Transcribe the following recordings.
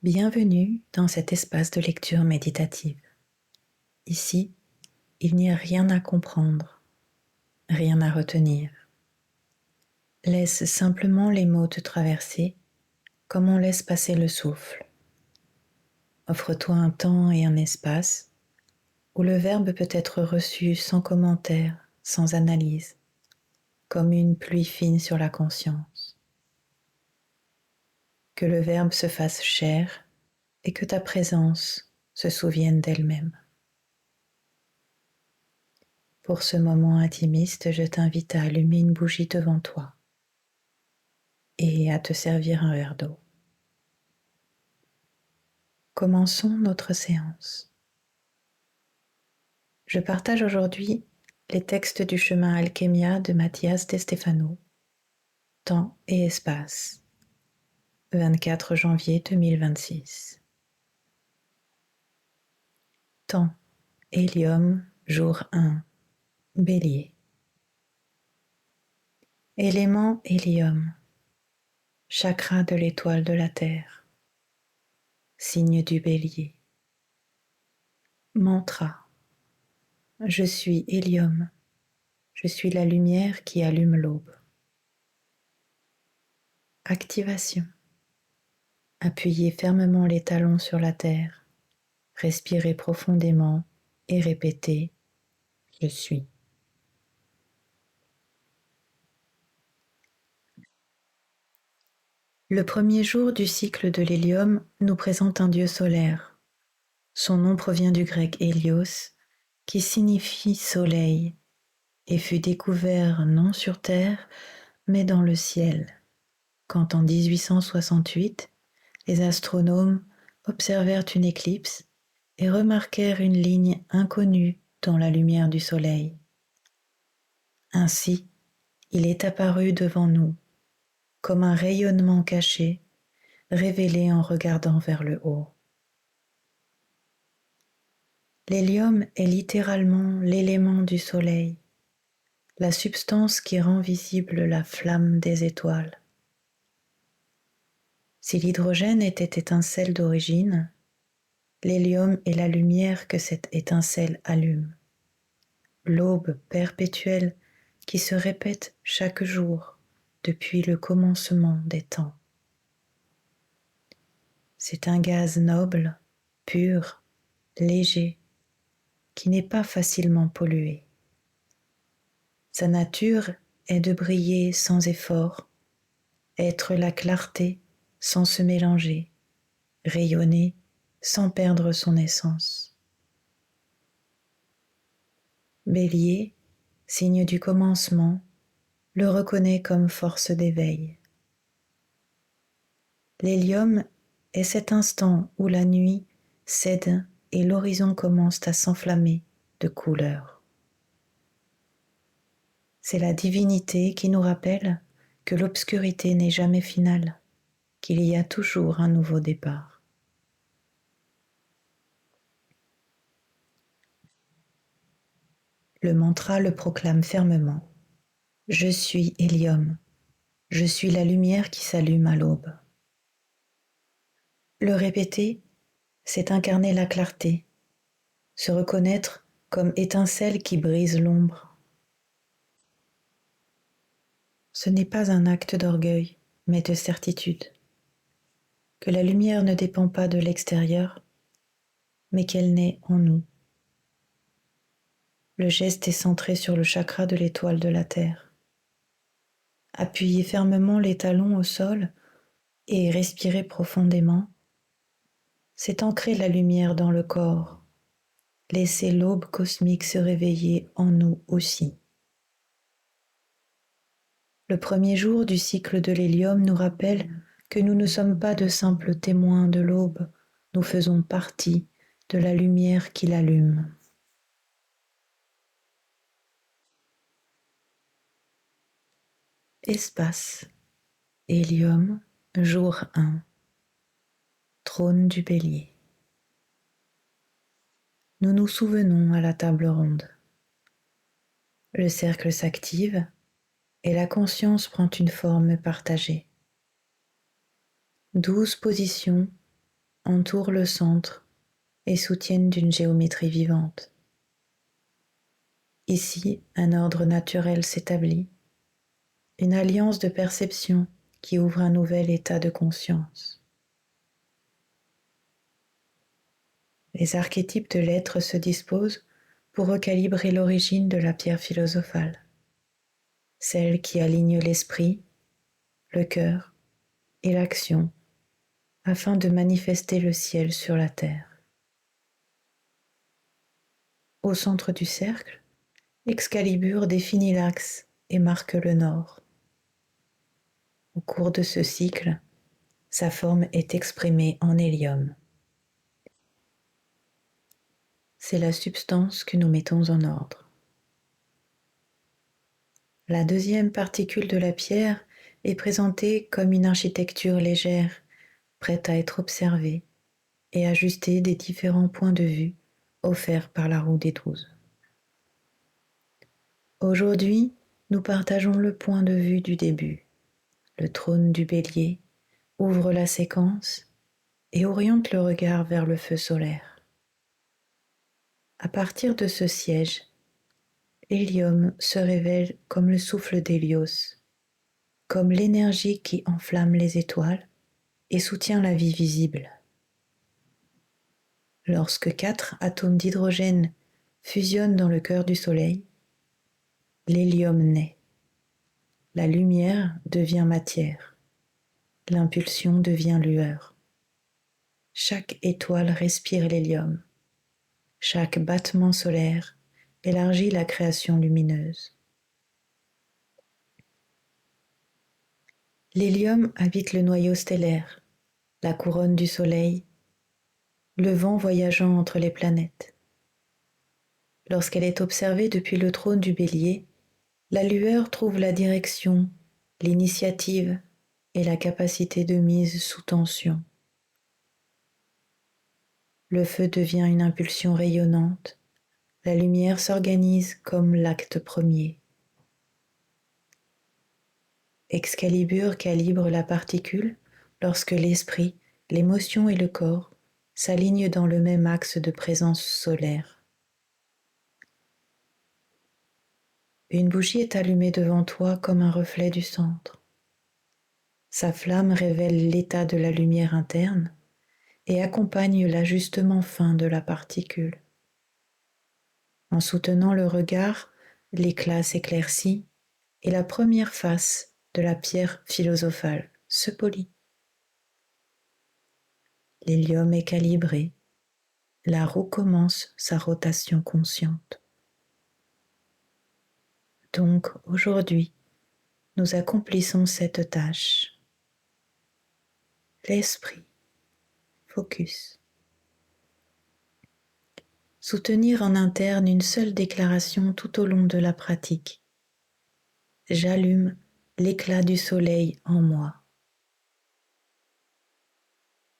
Bienvenue dans cet espace de lecture méditative. Ici, il n'y a rien à comprendre, rien à retenir. Laisse simplement les mots te traverser comme on laisse passer le souffle. Offre-toi un temps et un espace où le verbe peut être reçu sans commentaire, sans analyse, comme une pluie fine sur la conscience. Que le verbe se fasse chair et que ta présence se souvienne d'elle-même. Pour ce moment intimiste, je t'invite à allumer une bougie devant toi et à te servir un verre d'eau. Commençons notre séance. Je partage aujourd'hui les textes du chemin Alchemia de Mathias De Stefano, Temps et espace, 24 janvier 2026. Temps, hélium, jour 1, Bélier. Élément hélium, chakra de l'étoile de la Terre, signe du Bélier. Mantra. Je suis hélium, je suis la lumière qui allume l'aube. Activation. Appuyez fermement les talons sur la terre, respirez profondément et répétez « Je suis ». Le premier jour du cycle de l'hélium nous présente un dieu solaire. Son nom provient du grec hélios, qui signifie soleil, et fut découvert non sur terre, mais dans le ciel, quand en 1868, les astronomes observèrent une éclipse et remarquèrent une ligne inconnue dans la lumière du soleil. Ainsi, il est apparu devant nous, comme un rayonnement caché, révélé en regardant vers le haut. L'hélium est littéralement l'élément du soleil, la substance qui rend visible la flamme des étoiles. Si l'hydrogène était étincelle d'origine, l'hélium est la lumière que cette étincelle allume, l'aube perpétuelle qui se répète chaque jour depuis le commencement des temps. C'est un gaz noble, pur, léger, qui n'est pas facilement pollué. Sa nature est de briller sans effort, être la clarté sans se mélanger, rayonner sans perdre son essence. Bélier, signe du commencement, le reconnaît comme force d'éveil. L'hélium est cet instant où la nuit cède et l'horizon commence à s'enflammer de couleurs. C'est la divinité qui nous rappelle que l'obscurité n'est jamais finale, qu'il y a toujours un nouveau départ. Le mantra le proclame fermement. Je suis hélium, je suis la lumière qui s'allume à l'aube. Le répéter, c'est incarner la clarté, se reconnaître comme étincelle qui brise l'ombre. Ce n'est pas un acte d'orgueil, mais de certitude, que la lumière ne dépend pas de l'extérieur, mais qu'elle naît en nous. Le geste est centré sur le chakra de l'étoile de la Terre. Appuyez fermement les talons au sol et respirez profondément. C'est ancrer la lumière dans le corps. Laissez l'aube cosmique se réveiller en nous aussi. Le premier jour du cycle de l'hélium nous rappelle que nous ne sommes pas de simples témoins de l'aube, nous faisons partie de la lumière qui l'allume. Espace, hélium, jour 1, trône du Bélier. Nous nous souvenons à la table ronde. Le cercle s'active et la conscience prend une forme partagée. 12 positions entourent le centre et soutiennent d'une géométrie vivante. Ici, un ordre naturel s'établit, une alliance de perception qui ouvre un nouvel état de conscience. Les archétypes de l'être se disposent pour recalibrer l'origine de la pierre philosophale, celle qui aligne l'esprit, le cœur et l'action afin de manifester le ciel sur la terre. Au centre du cercle, Excalibur définit l'axe et marque le nord. Au cours de ce cycle, sa forme est exprimée en hélium. C'est la substance que nous mettons en ordre. La deuxième particule de la pierre est présentée comme une architecture légère, prête à être observée et ajustée des différents points de vue offerts par la roue des 12. Aujourd'hui, nous partageons le point de vue du début. Le trône du bélier ouvre la séquence et oriente le regard vers le feu solaire. À partir de ce siège, l'hélium se révèle comme le souffle d'Hélios, comme l'énergie qui enflamme les étoiles et soutient la vie visible. Lorsque 4 atomes d'hydrogène fusionnent dans le cœur du Soleil, l'hélium naît. La lumière devient matière. L'impulsion devient lueur. Chaque étoile respire l'hélium. Chaque battement solaire élargit la création lumineuse. L'hélium habite le noyau stellaire, la couronne du Soleil, le vent voyageant entre les planètes. Lorsqu'elle est observée depuis le trône du Bélier, la lueur trouve la direction, l'initiative et la capacité de mise sous tension. Le feu devient une impulsion rayonnante, la lumière s'organise comme l'acte premier. Excalibur calibre la particule lorsque l'esprit, l'émotion et le corps s'alignent dans le même axe de présence solaire. Une bougie est allumée devant toi comme un reflet du centre. Sa flamme révèle l'état de la lumière interne et accompagne l'ajustement fin de la particule. En soutenant le regard, l'éclat s'éclaircit et la première face de la pierre philosophale se polit. L'hélium est calibré, la roue commence sa rotation consciente. Donc aujourd'hui, nous accomplissons cette tâche. L'esprit, focus. Soutenir en interne une seule déclaration tout au long de la pratique. J'allume l'éclat du soleil en moi.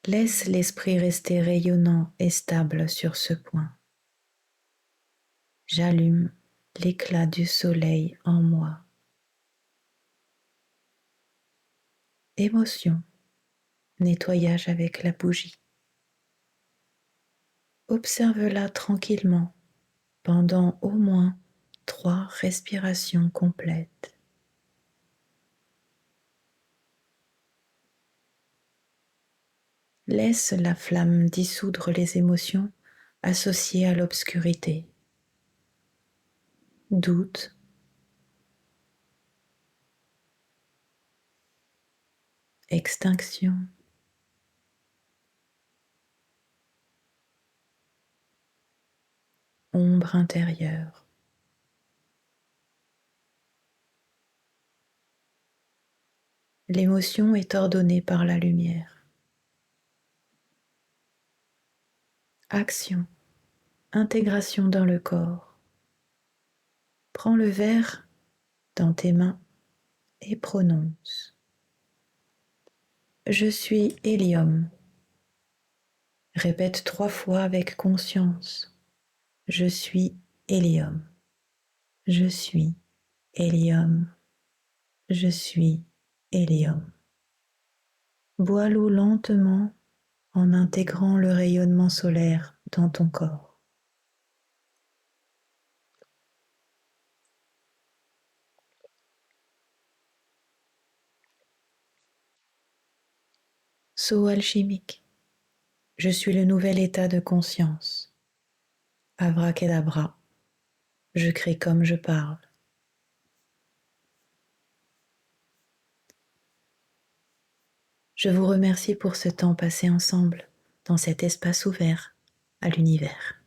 Laisse l'esprit rester rayonnant et stable sur ce point. J'allume l'éclat du soleil en moi. Émotion, nettoyage avec la bougie. Observe-la tranquillement pendant au moins 3 respirations complètes. Laisse la flamme dissoudre les émotions associées à l'obscurité. Doute, extinction, ombre intérieure. L'émotion est ordonnée par la lumière. Action, intégration dans le corps. Prends le verre dans tes mains et prononce. Je suis hélium. Répète 3 fois avec conscience. Je suis hélium. Je suis hélium. Je suis hélium. Bois l'eau lentement en intégrant le rayonnement solaire dans ton corps. Saut alchimique. Je suis le nouvel état de conscience. Abracadabra. Je crée comme je parle. Je vous remercie pour ce temps passé ensemble dans cet espace ouvert à l'univers.